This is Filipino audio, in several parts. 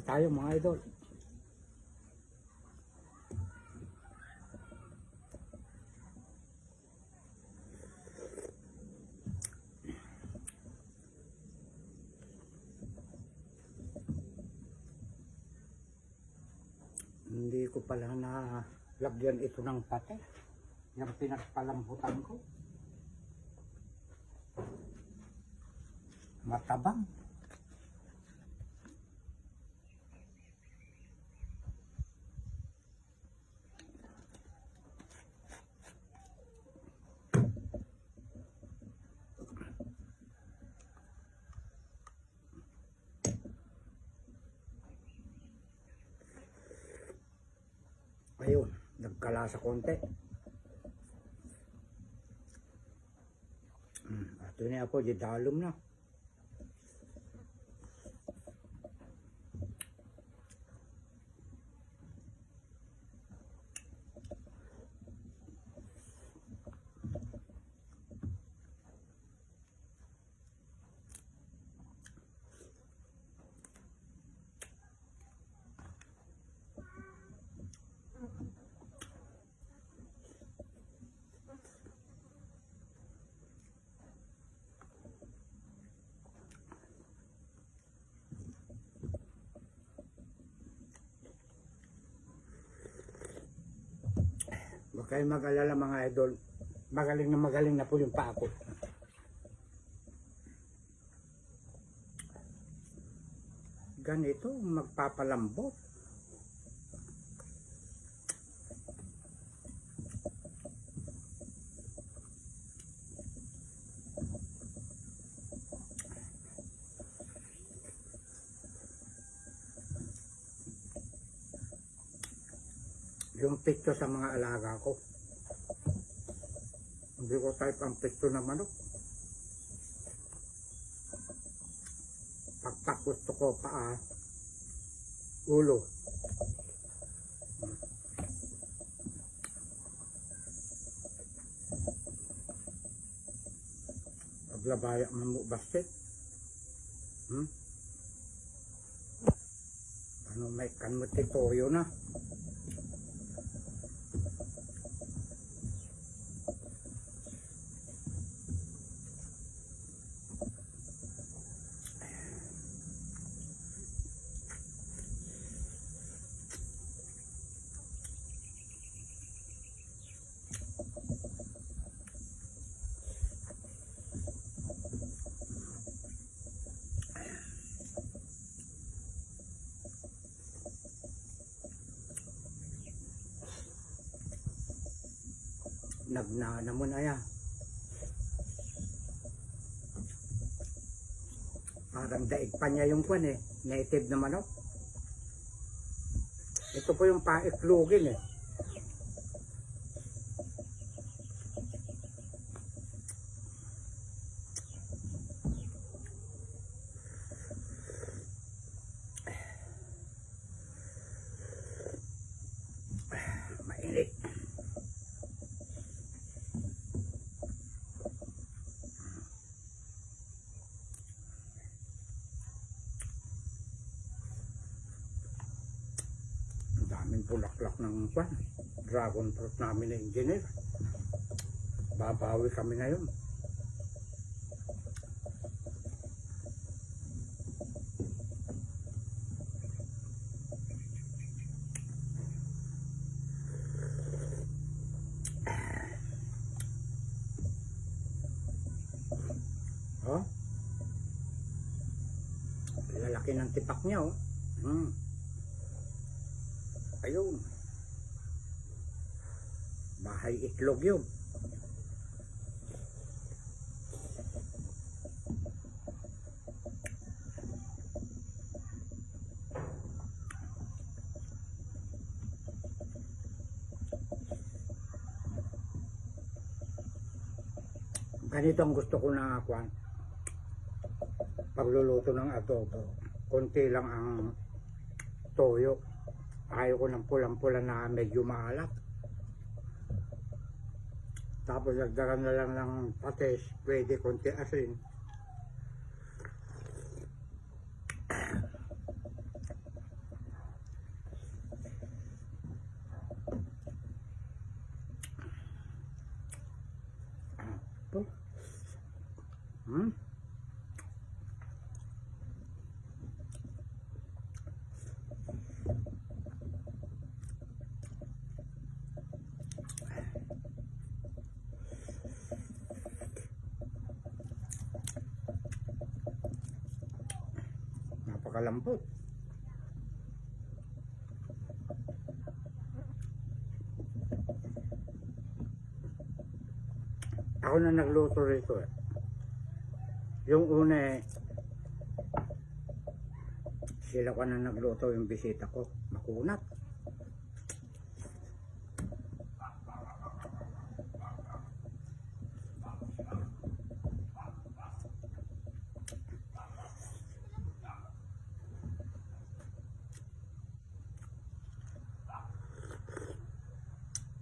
tayo mga idol. Hindi ko pala na lagyan ito ng pate. Yung pinagpalambutan ko. Matabang. Ayun, nagkalasa konti. Ato na ako, di dalom na. Huwag kayong mag-alala mga idol. Magaling na po yung paa ko. Ganito, magpapalambot. Yung picture sa mga alaga ko. Hindi ko type ang picture ng manok. Pagpak gusto ko paa, ulo. Paglabaya mo basket. Ano may kanmot ito yun na. Nagnana mo na yan. Parang daig pa niya yung kwan eh. Native na manok. Ito po yung paiklugin eh. Mainit. Daming bulaklak ng kwan. Dragon fruit namin na engineer. Babawi kami ngayon. Oh. Lalaki ng tipak niya oh. Ayun. Bahay itlog yun. Ganito ang gusto ko na pagluluto ng adobo. Konti lang ang toyo. Ayaw ko ng pulang-pula na medyo maalat. Tapos nagdagan na lang ng patis, pwede konti asin. Hmm? Napakalambot. Ako na nagluto rito eh. Yung una eh, sila ko na nagluto yung bisita ko. Makunat.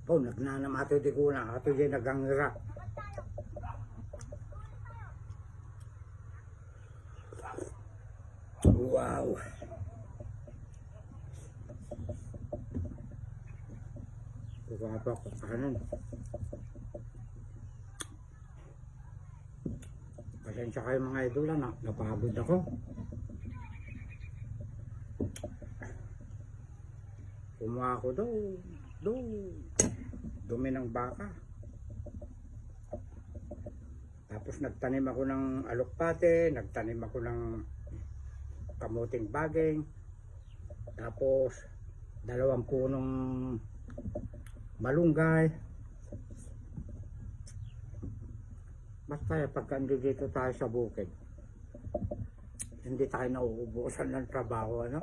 Oh, nagnanam ato di ko na. Ato di nagangira. Wow. Bumaba ko kanan. Pasensya kayo mga idol na. Napagod ako. Kumuha ako dumi ng baka. Tapos nagtanim ako ng alokpate, nagtanim ako ng kamuting baging, tapos 2 punong malunggay. Basta pagka dito tayo sa bukid, hindi tayo nauubusan ng trabaho, ano?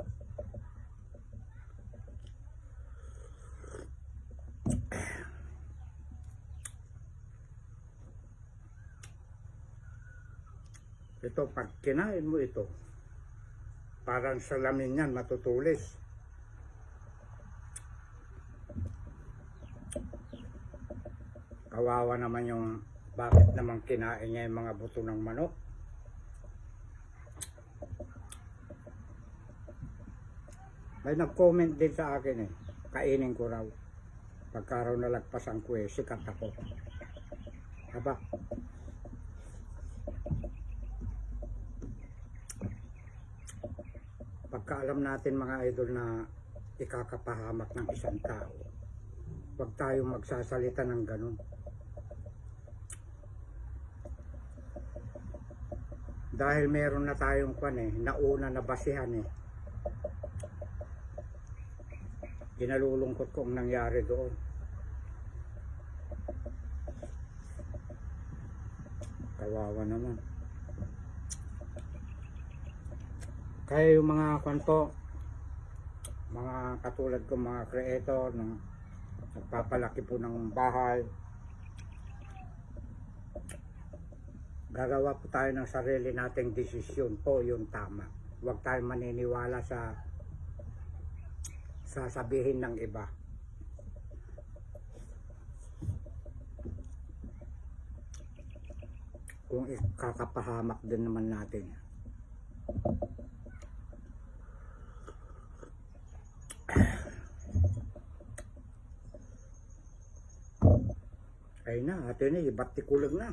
Ito, pag kinain mo ito, parang salamin yan, matutulis. Kawawa naman yung bakit naman kinain niya yung mga buto ng manok. May nag-comment din sa akin eh, kainin ko raw. Pagka raw nalagpasan ko eh, sikat ako. Aba, pagka alam natin mga idol na ikakapahamak ng isang tao, huwag tayong magsasalita ng ganun. Dahil meron na tayong nauna na basihan eh. Kinalulungkot ko ang nangyari doon. Kawawa naman. Kaya yung mga kanto, mga katulad ko mga creator na nagpapalaki po ng bahay, gagawa po tayo ng sarili nating desisyon po, yung tama. Huwag tayong maniniwala sa sasabihin ng iba. Kung ikakapahamak din naman natin. Ay na, ato na, ibat tikulag na.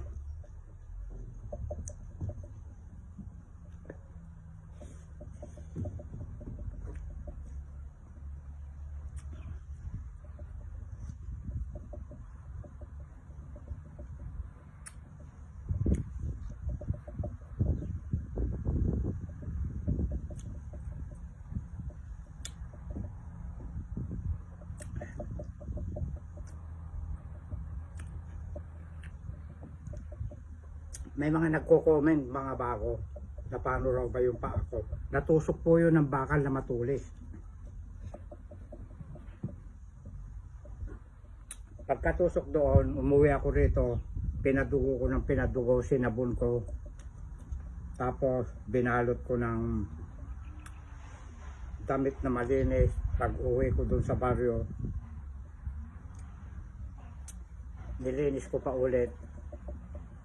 May mga nagko-comment mga bako na paano raw ba yung paa ko. Natusok po yun ng bakal na matulis. Pagkatusok doon, umuwi ako rito, pinadugo ko ng pinadugo, sinabon ko. Tapos binalot ko ng damit na malinis. Pag uwi ko doon sa baryo, nilinis ko pa ulit.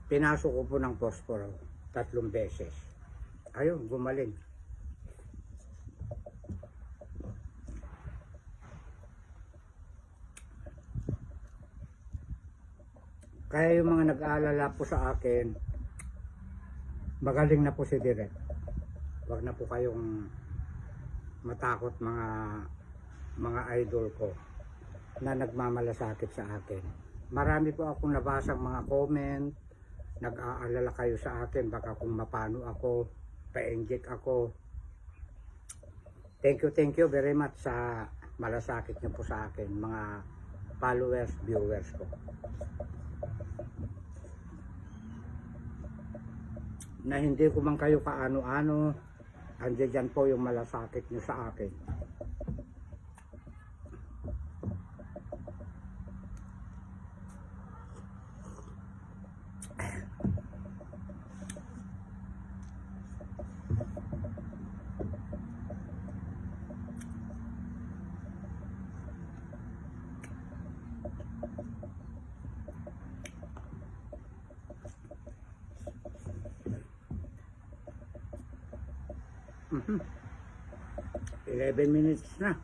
Pinasok ko po ng posporo 3 beses. Ayun, gumaling. Kaya yung mga nag-aalala po sa akin, Magaling na po si Direk. Huwag na po kayong matakot mga idol ko na nagmamalasakit sa akin. Marami po akong nabasang mga comment, nag-aalala kayo sa akin, baka kung mapano ako, pa-inject ako. Thank you very much sa malasakit niyo po sa akin, mga followers, viewers ko. Na hindi ko man kayo kaano-ano, andiyan po yung malasakit niyo sa akin. Mhm. 11 minutes na.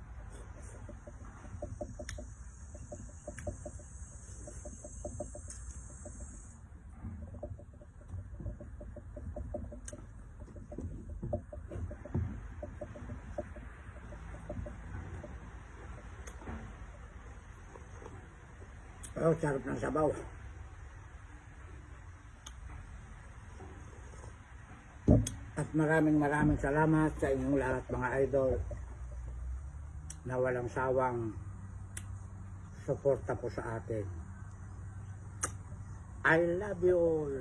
Oh, sarap ng sabaw. At maraming salamat sa inyong lahat mga idol na walang sawang suporta po sa atin. I love you all.